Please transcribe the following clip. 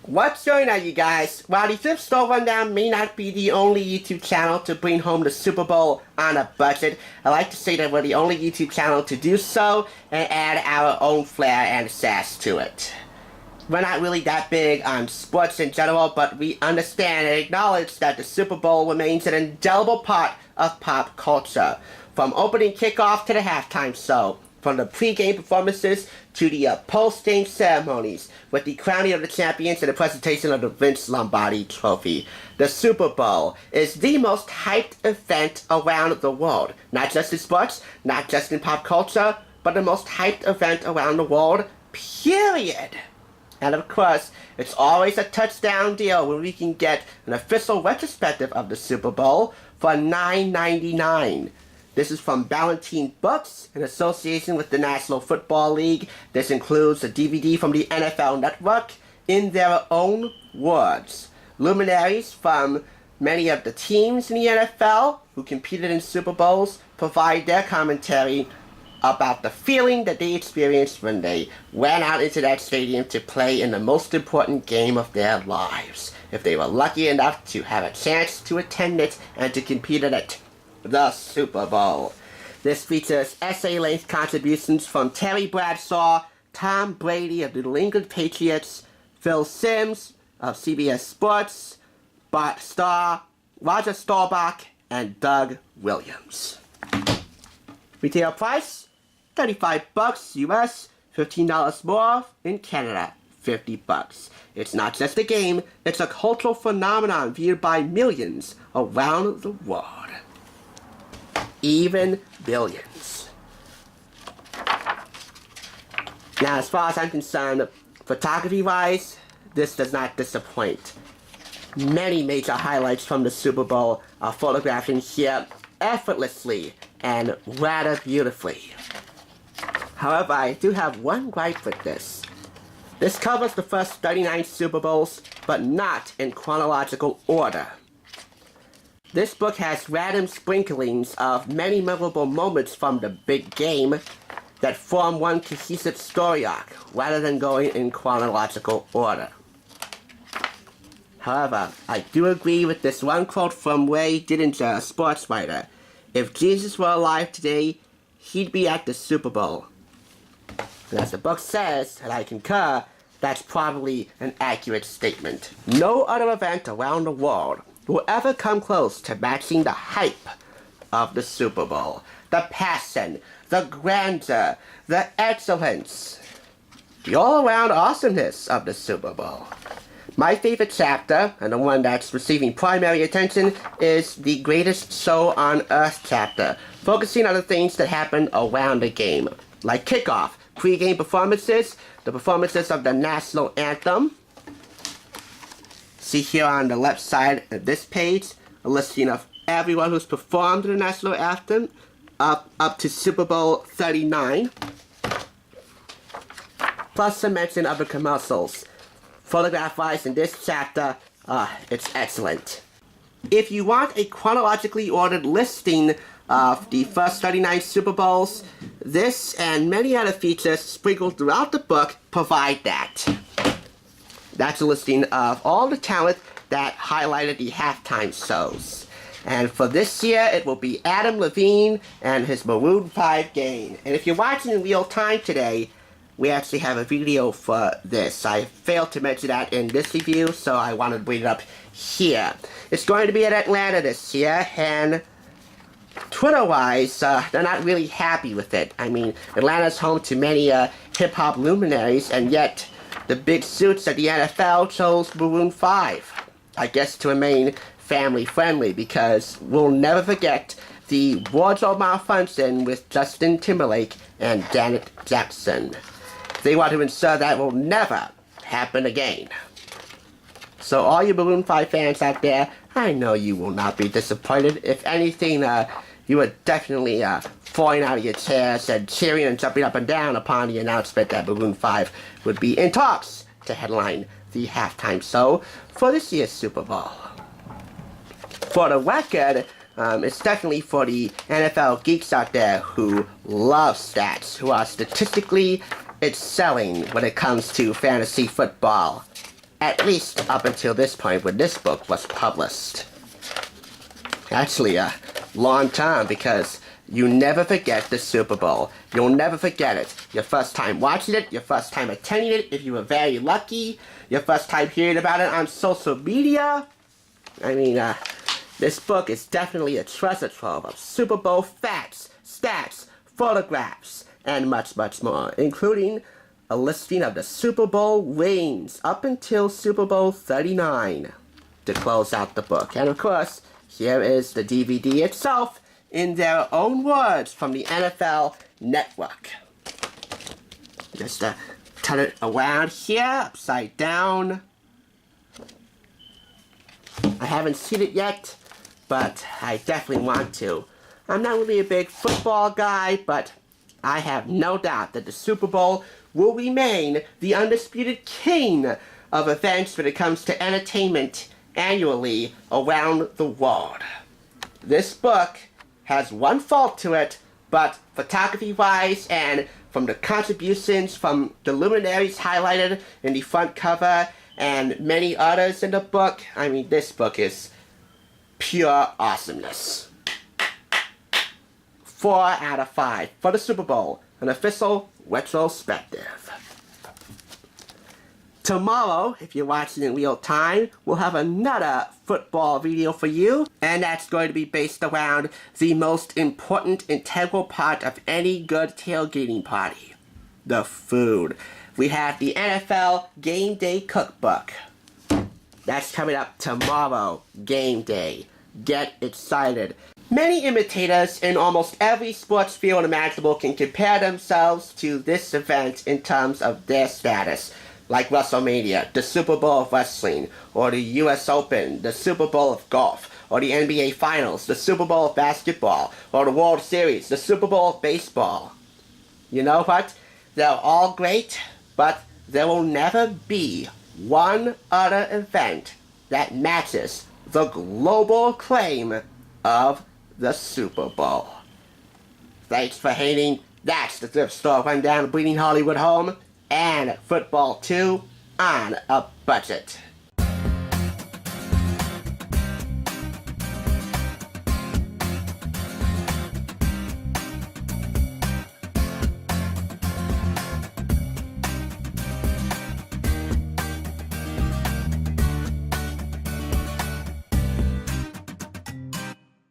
What's going on, you guys? While the Thrift Store Rundown may not be the only YouTube channel to bring home the Super Bowl on a budget, I like to say that we're the only YouTube channel to do so and add our own flair and sass to it. We're not really that big on sports in general, but we understand and acknowledge that the Super Bowl remains an indelible part of pop culture. From opening kickoff to the halftime show, from the pre-game performances to the post-game ceremonies, with the crowning of the champions and the presentation of the Vince Lombardi Trophy. The Super Bowl is the most hyped event around the world. Not just in sports, not just in pop culture, but the most hyped event around the world, period. And of course, it's always a touchdown deal when we can get an official retrospective of the Super Bowl for $9.99. This is from Ballantine Books in association with the National Football League. This includes a DVD from the NFL Network in their own words. Luminaries from many of the teams in the NFL who competed in Super Bowls provide their commentary about the feeling that they experienced when they went out into that stadium to play in the most important game of their lives, if they were lucky enough to have a chance to attend it and to compete in it. The Super Bowl. This features essay-length contributions from Terry Bradshaw, Tom Brady of the New England Patriots, Phil Simms of CBS Sports, Bart Starr, Roger Staubach, and Doug Williams. Retail price, $35 US, $15 more in Canada, $50. It's not just a game, it's a cultural phenomenon viewed by millions around the world. Even billions. Now, as far as I'm concerned, photography-wise, this does not disappoint. Many major highlights from the Super Bowl are photographed in here effortlessly and rather beautifully. However, I do have one gripe with this. This covers the first 39 Super Bowls, but not in chronological order. This book has random sprinklings of many memorable moments from the big game that form one cohesive story arc, rather than going in chronological order. However, I do agree with this one quote from Ray Didinger, a sports writer. If Jesus were alive today, he'd be at the Super Bowl. And as the book says, and I concur, that's probably an accurate statement. No other event around the world will ever come close to matching the hype of the Super Bowl. The passion, the grandeur, the excellence, the all-around awesomeness of the Super Bowl. My favorite chapter, and the one that's receiving primary attention, is the Greatest Show on Earth chapter, focusing on the things that happen around the game, like kickoff, pre-game performances, the performances of the national anthem. See here on the left side of this page, a listing of everyone who's performed the national anthem up to Super Bowl 39. Plus a mention of the commercials. Photograph-wise in this chapter, it's excellent. If you want a chronologically ordered listing of the first 39 Super Bowls, this and many other features sprinkled throughout the book provide that. That's a listing of all the talent that highlighted the halftime shows. And for this year, it will be Adam Levine and his Maroon 5 game. And if you're watching in real time today, we actually have a video for this. I failed to mention that in this review, so I wanted to bring it up here. It's going to be at Atlanta this year, and Twitter-wise, they're not really happy with it. I mean, Atlanta's home to many hip-hop luminaries, and yet the big suits at the NFL chose Maroon 5. I guess to remain family-friendly, because we'll never forget the wardrobe malfunction with Justin Timberlake and Janet Jackson. They want to ensure that will never happen again. So all you Maroon 5 fans out there, I know you will not be disappointed. If anything, you are definitely falling out of your chairs and cheering and jumping up and down upon the announcement that Maroon 5 would be in talks to headline the halftime show for this year's Super Bowl. For the record, it's definitely for the NFL geeks out there who love stats, who are statistically excelling when it comes to fantasy football. At least up until this point when this book was published. Actually, a long time, because you never forget the Super Bowl. You'll never forget it. Your first time watching it, your first time attending it, if you were very lucky, your first time hearing about it on social media. I mean, this book is definitely a treasure trove of Super Bowl facts, stats, photographs, and much, much more, including a listing of the Super Bowl rings up until Super Bowl 39 to close out the book. And of course, here is the DVD itself in their own words from the NFL Network. Just turn it around here, upside down. I haven't seen it yet, but I definitely want to. I'm not really a big football guy, but I have no doubt that the Super Bowl will remain the undisputed king of events when it comes to entertainment annually around the world. This book has one fault to it, but photography-wise and from the contributions from the luminaries highlighted in the front cover and many others in the book, I mean, this book is pure awesomeness. 4 out of 5 for the Super Bowl, an official retrospective. Tomorrow, if you're watching in real time, we'll have another football video for you, and that's going to be based around the most important integral part of any good tailgating party, the food. We have the NFL Game Day Cookbook. That's coming up tomorrow, Game Day. Get excited. Many imitators in almost every sports field imaginable can compare themselves to this event in terms of their status, like WrestleMania, the Super Bowl of wrestling, or the US Open, the Super Bowl of golf, or the NBA Finals, the Super Bowl of basketball, or the World Series, the Super Bowl of baseball. You know what? They're all great, but there will never be one other event that matches the global acclaim of the Super Bowl. Thanks for hating. That's the Thrift Store Rundown, bringing Hollywood home and football too on a budget.